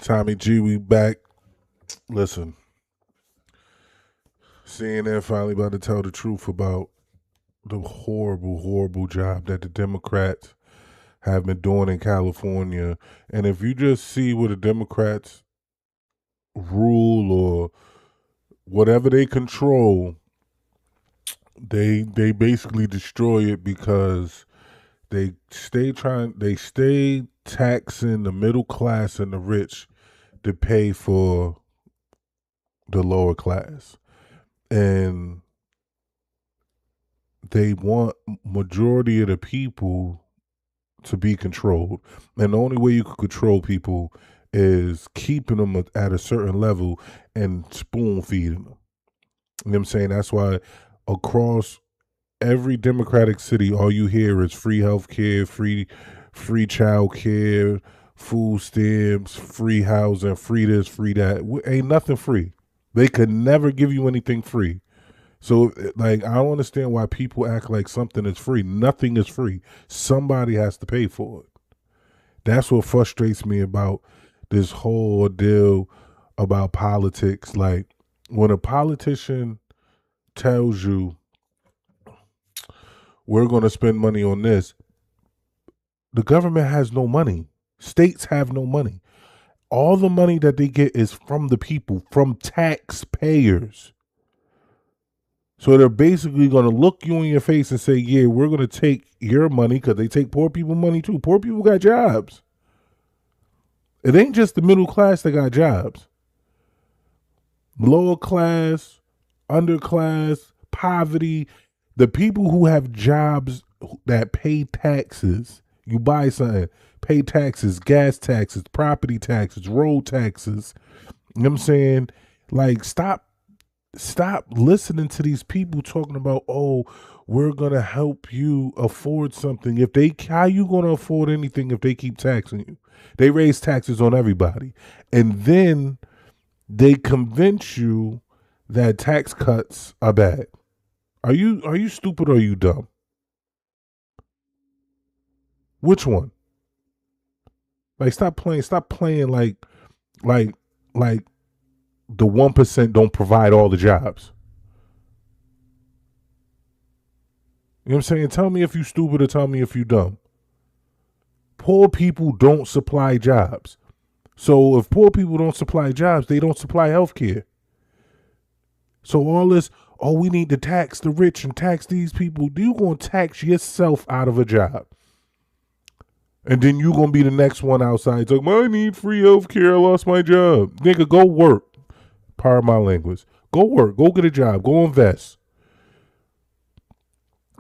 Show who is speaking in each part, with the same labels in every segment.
Speaker 1: Tommy G, we back. Listen, CNN finally about to tell the truth about the horrible, horrible job that the Democrats have been doing in California. And if you just see what the Democrats rule or whatever they control, they basically destroy it because they stay taxing the middle class and the rich to pay for the lower class. And they want majority of the people to be controlled. And the only way you can control people is keeping them at a certain level and spoon feeding them. You know what I'm saying? That's why across every Democratic city, all you hear is free health care, free child care, food stamps, free housing, free this, free that. Ain't nothing free. They could never give you anything free. So, like, I don't understand why people act like something is free. Nothing is free. Somebody has to pay for it. That's what frustrates me about this whole deal about politics. Like, when a politician tells you, we're going to spend money on this, the government has no money. States have no money. All the money that they get is from the people, from taxpayers. So they're basically going to look you in your face and say, yeah, we're going to take your money, because they take poor people money too. Poor people got jobs. It ain't just the middle class that got jobs. Lower class, underclass, poverty, the people who have jobs that pay taxes, you buy something, pay taxes, gas taxes, property taxes, road taxes. You know what I'm saying? Like, stop listening to these people talking about, oh, we're going to help you afford something. How you going to afford anything if they keep taxing you? They raise taxes on everybody. And then they convince you that tax cuts are bad. Are you stupid or are you dumb? Which one? Like, stop playing like the 1% don't provide all the jobs. You know what I'm saying? Tell me if you stupid or tell me if you dumb. Poor people don't supply jobs. So if poor people don't supply jobs, they don't supply health care. So all this, oh, we need to tax the rich and tax these people. You're going to tax yourself out of a job. And then you're going to be the next one outside talking, I need free health care. I lost my job. Nigga, go work. Pardon my language. Go work. Go get a job. Go invest.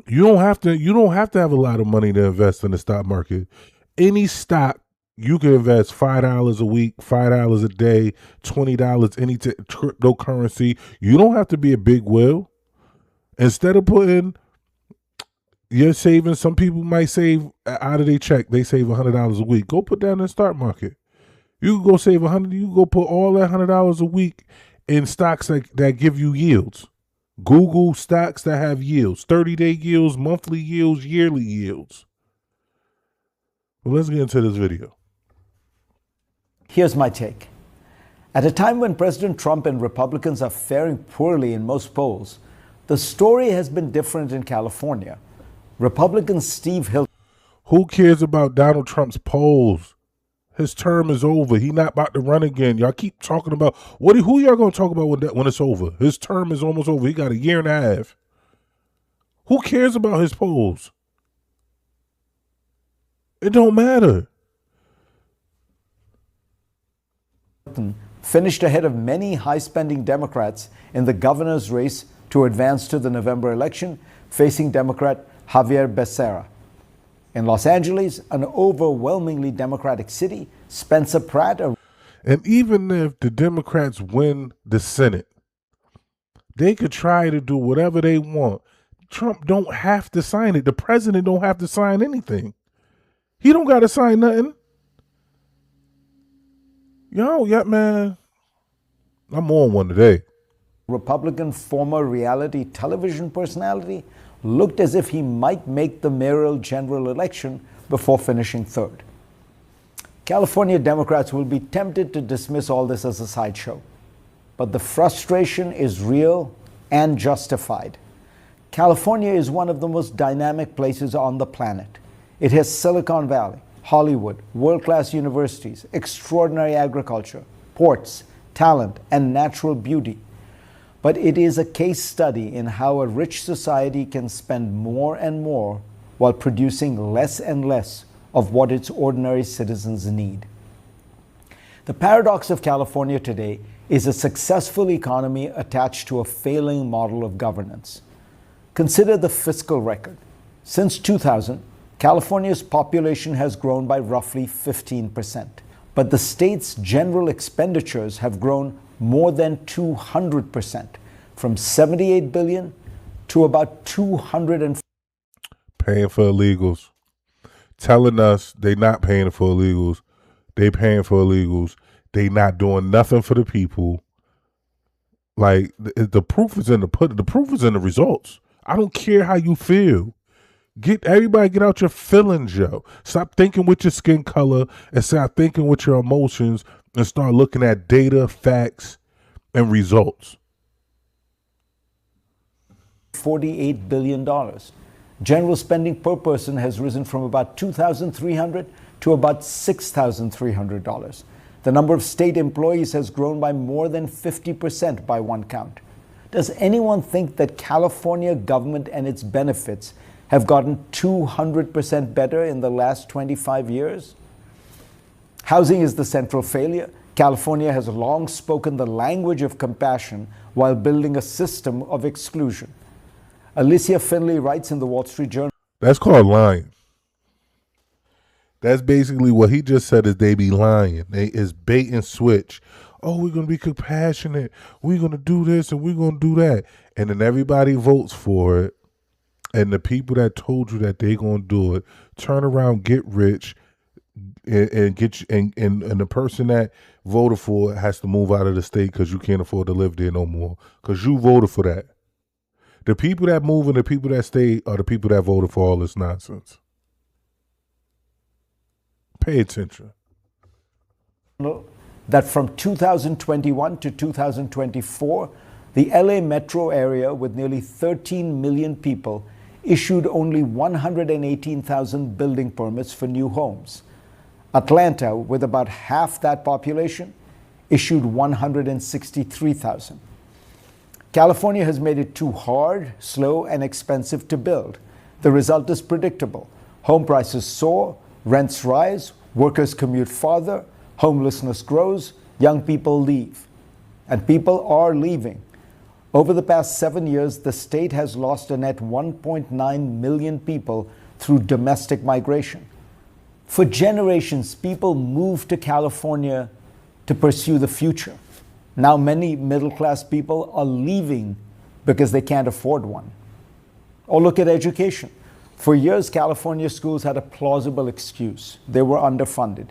Speaker 1: You don't have to have a lot of money to invest in the stock market. Any stock, you can invest $5 a week, $5 a day, $20, any cryptocurrency. You don't have to be a big whale. Instead of putting your savings, some people might save out of their check, they save $100 a week. Go put that in the stock market. You can go save $100. You can go put all that $100 a week in stocks that give you yields. Google stocks that have yields, 30-day yields, monthly yields, yearly yields. Well, let's get into this video.
Speaker 2: Here's my take. At a time when President Trump and Republicans are faring poorly in most polls, the story has been different in California. Republican Steve Hilton.
Speaker 1: Who cares about Donald Trump's polls? His term is over. He not about to run again. Y'all keep talking about who y'all gonna talk about when it's over? His term is almost over. He got a year and a half. Who cares about his polls? It don't matter.
Speaker 2: Finished ahead of many high-spending Democrats in the governor's race to advance to the November election, facing Democrat Javier Becerra. In Los Angeles, an overwhelmingly Democratic city, Spencer Pratt.
Speaker 1: And even if the Democrats win the Senate, they could try to do whatever they want. Trump don't have to sign it. The president don't have to sign anything. He don't got to sign nothing. Yeah, man. I'm on one today.
Speaker 2: Republican former reality television personality looked as if he might make the mayoral general election before finishing third. California Democrats will be tempted to dismiss all this as a sideshow, but the frustration is real and justified. California is one of the most dynamic places on the planet. It has Silicon Valley, Hollywood, world-class universities, extraordinary agriculture, ports, talent, and natural beauty. But it is a case study in how a rich society can spend more and more while producing less and less of what its ordinary citizens need. The paradox of California today is a successful economy attached to a failing model of governance. Consider the fiscal record. Since 2000, California's population has grown by roughly 15%, but the state's general expenditures have grown more than 200%, from $78 billion to about 200.
Speaker 1: Paying for illegals. Telling us they not paying for illegals. They paying for illegals. They not doing nothing for the people. Like the proof is in the pudding. The proof is in the results. I don't care how you feel. Get out your feelings, yo. Stop thinking with your skin color and start thinking with your emotions and start looking at data, facts, and results.
Speaker 2: $48 billion. General spending per person has risen from about $2,300 to about $6,300. The number of state employees has grown by more than 50% by one count. Does anyone think that California government and its benefits have gotten 200% better in the last 25 years? Housing is the central failure. California has long spoken the language of compassion while building a system of exclusion. Alicia Finley writes in the Wall Street Journal.
Speaker 1: That's called lying. That's basically what he just said is they be lying. It's bait and switch. Oh, we're going to be compassionate. We're going to do this and we're going to do that. And then everybody votes for it. And the people that told you that they going to do it turn around, get rich, and get you, and the person that voted for it has to move out of the state because you can't afford to live there no more because you voted for that. The people that move and the people that stay are the people that voted for all this nonsense. Pay attention.
Speaker 2: That from 2021 to 2024, the LA metro area, with nearly 13 million people, issued only 118,000 building permits for new homes. Atlanta, with about half that population, issued 163,000. California has made it too hard, slow, and expensive to build. The result is predictable. Home prices soar, rents rise, workers commute farther, homelessness grows, young people leave. And people are leaving. Over the past 7 years, the state has lost a net 1.9 million people through domestic migration. For generations, people moved to California to pursue the future. Now many middle-class people are leaving because they can't afford one. Or look at education. For years, California schools had a plausible excuse. They were underfunded.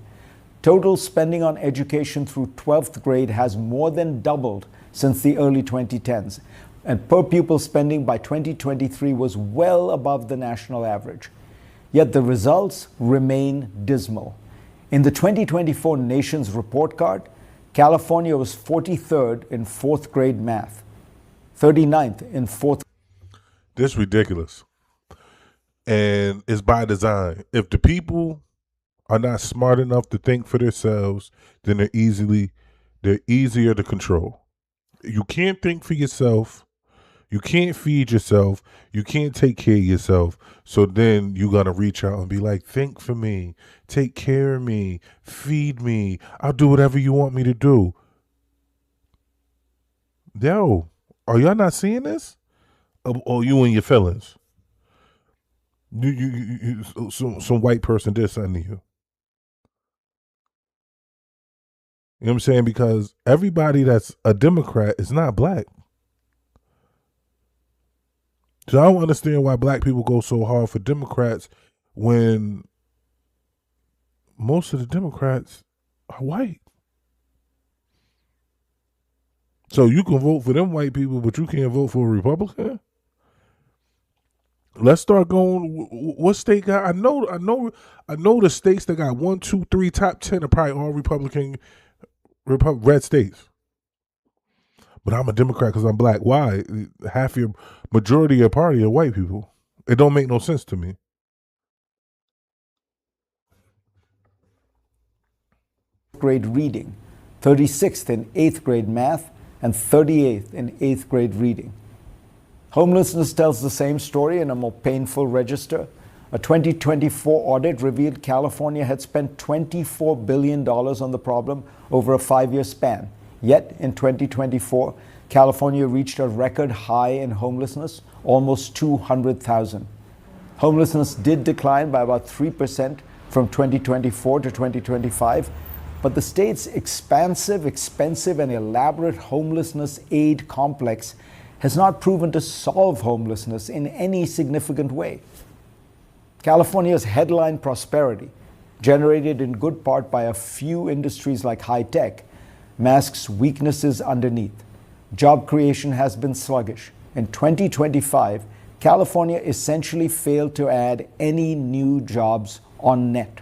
Speaker 2: Total spending on education through 12th grade has more than doubled since the early 2010s, and per pupil spending by 2023 was well above the national average. Yet the results remain dismal. In the 2024 Nation's Report Card, California was 43rd in 4th grade math, 39th in 4th.
Speaker 1: This is ridiculous. And it's by design. If the people are not smart enough to think for themselves, then they're easier to control. You can't think for yourself. You can't feed yourself. You can't take care of yourself. So then you're going to reach out and be like, think for me. Take care of me. Feed me. I'll do whatever you want me to do. Yo, are y'all not seeing this? Or you and your feelings? Some white person did something to you. You know what I'm saying? Because everybody that's a Democrat is not black. So I don't understand why black people go so hard for Democrats when most of the Democrats are white. So you can vote for them white people, but you can't vote for a Republican? Let's start going. What state got? I know the states that got one, two, three, top 10 are probably all red states. But I'm a Democrat because I'm black. Why? Half your majority of your party are white people. It don't make no sense to me.
Speaker 2: Grade reading, 36th in 8th grade math, and 38th in 8th grade reading. Homelessness tells the same story in a more painful register. A 2024 audit revealed California had spent $24 billion on the problem over a 5-year span. Yet, in 2024, California reached a record high in homelessness, almost 200,000. Homelessness did decline by about 3% from 2024 to 2025, but the state's expansive, expensive, and elaborate homelessness aid complex has not proven to solve homelessness in any significant way. California's headline prosperity, generated in good part by a few industries like high tech, masks weaknesses underneath. Job creation has been sluggish. In 2025, California essentially failed to add any new jobs on net.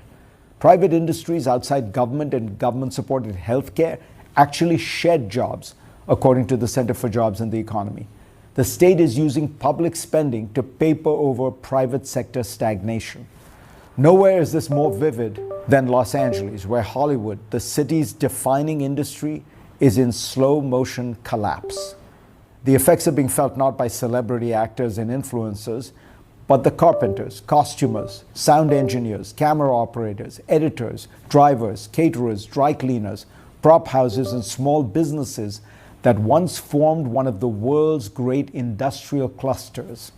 Speaker 2: Private industries outside government and government-supported healthcare actually shed jobs, according to the Center for Jobs and the Economy. The state is using public spending to paper over private sector stagnation. Nowhere is this more vivid than Los Angeles, where Hollywood, the city's defining industry, is in slow motion collapse. The effects are being felt not by celebrity actors and influencers, but the carpenters, costumers, sound engineers, camera operators, editors, drivers, caterers, dry cleaners, prop houses, and small businesses that once formed one of the world's great industrial clusters.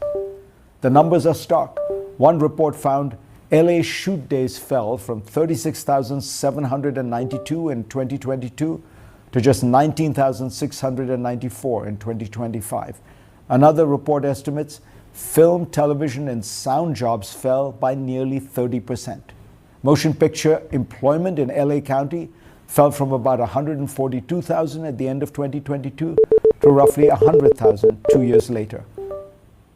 Speaker 2: The numbers are stark. One report found LA shoot days fell from 36,792 in 2022 to just 19,694 in 2025. Another report estimates film, television, and sound jobs fell by nearly 30%. Motion picture employment in LA County fell from about 142,000 at the end of 2022 to roughly 100,000 2 years later.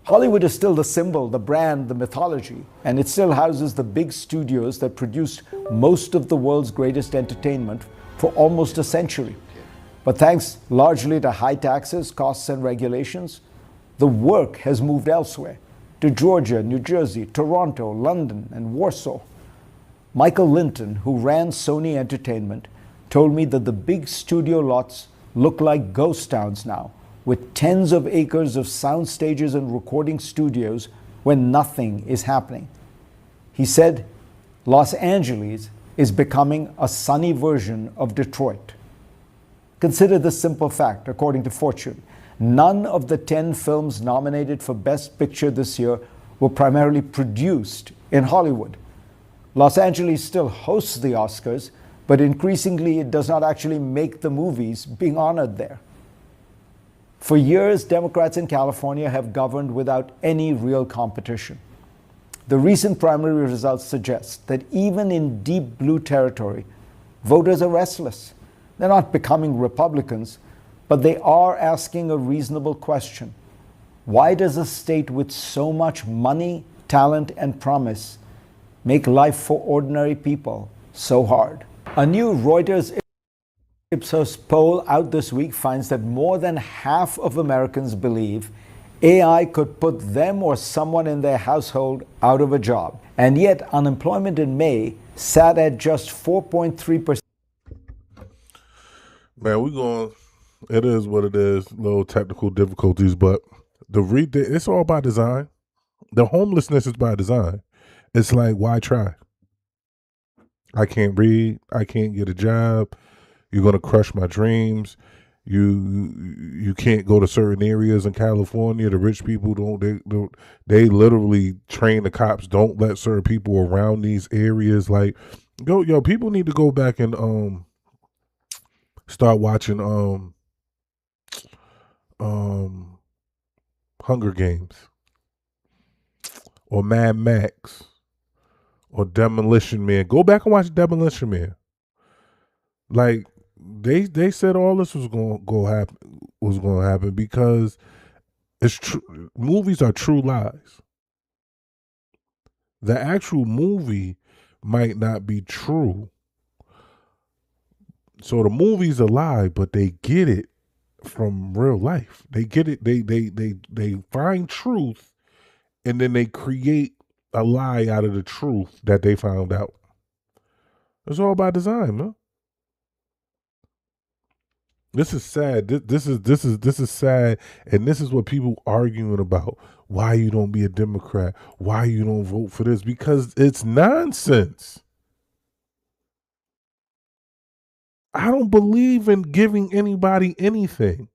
Speaker 2: Hollywood is still the symbol, the brand, the mythology, and it still houses the big studios that produced most of the world's greatest entertainment for almost a century. But thanks largely to high taxes, costs, and regulations, the work has moved elsewhere, to Georgia, New Jersey, Toronto, London, and Warsaw. Michael Linton, who ran Sony Entertainment, told me that the big studio lots look like ghost towns now, with tens of acres of sound stages and recording studios where nothing is happening. He said, Los Angeles is becoming a sunny version of Detroit. Consider this simple fact, according to Fortune. None of the 10 films nominated for Best Picture this year were primarily produced in Hollywood. Los Angeles still hosts the Oscars, but increasingly it does not actually make the movies being honored there. For years, Democrats in California have governed without any real competition. The recent primary results suggest that even in deep blue territory, voters are restless. They're not becoming Republicans, but they are asking a reasonable question. Why does a state with so much money, talent, and promise make life for ordinary people so hard? A new Reuters Ipsos poll out this week finds that more than half of Americans believe AI could put them or someone in their household out of a job. And yet, unemployment in May sat at just 4.3%.
Speaker 1: Man, it is what it is, little technical difficulties, but it's all by design. The homelessness is by design. It's like, why try? I can't read, I can't get a job, you're gonna crush my dreams. You can't go to certain areas in California. The rich people they literally train the cops, don't let certain people around these areas. Like, people need to go back and start watching Hunger Games or Mad Max or Demolition Man. Go back and watch Demolition Man. Like, they said all this was going to happen because it's true. Movies are true lies. The actual movie might not be true. So the movie's a lie, but they get it from real life. They get it. They find truth, and then they create a lie out of the truth that they found out. It's all by design, man. This is sad. This is sad, and this is what people arguing about. Why you don't be a Democrat? Why you don't vote for this? Because it's nonsense. I don't believe in giving anybody anything.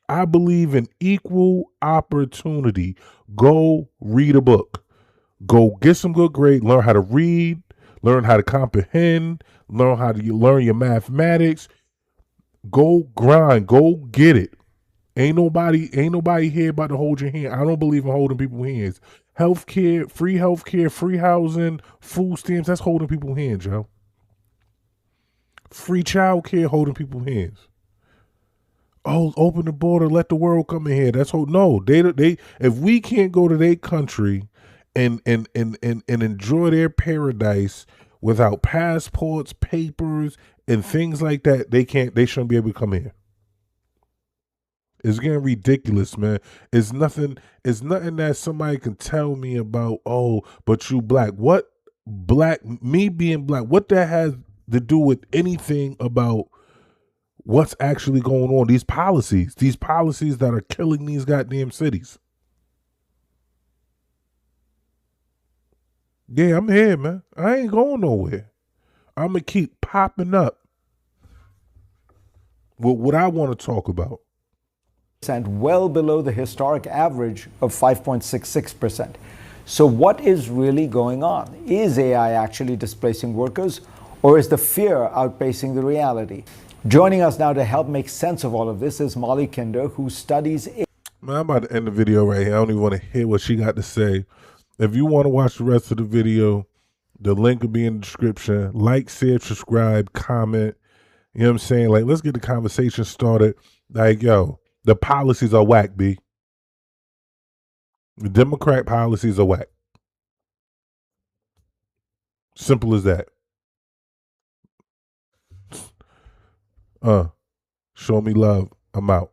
Speaker 1: I believe in equal opportunity. Go read a book. Go get some good grade. Learn how to read. Learn how to comprehend. Learn your mathematics. Go grind. Go get it. Ain't nobody here about to hold your hand. I don't believe in holding people's hands. Healthcare, free housing, food stamps, that's holding people's hands, yo. Free child care holding people's hands. Oh, open the border, let the world come in here. That's no. They if we can't go to their country and enjoy their paradise without passports, papers, and things like that, they shouldn't be able to come here. It's getting ridiculous, man. It's nothing that somebody can tell me about, oh, but you black. What me being black, what that has to do with anything about what's actually going on? These policies that are killing these goddamn cities. Yeah, I'm here, man. I ain't going nowhere. I'm gonna keep popping up with what I want to talk about.
Speaker 2: Well below the historic average of 5.66%. So, what is really going on? Is AI actually displacing workers, or is the fear outpacing the reality? Joining us now to help make sense of all of this is Molly Kinder, who studies.
Speaker 1: Man, I'm about to end the video right here. I don't even want to hear what she got to say. If you want to watch the rest of the video, the link will be in the description. Like, share, subscribe, comment. You know what I'm saying? Like, let's get the conversation started. Like, yo, the policies are whack, B. The Democrat policies are whack. Simple as that. Show me love. I'm out.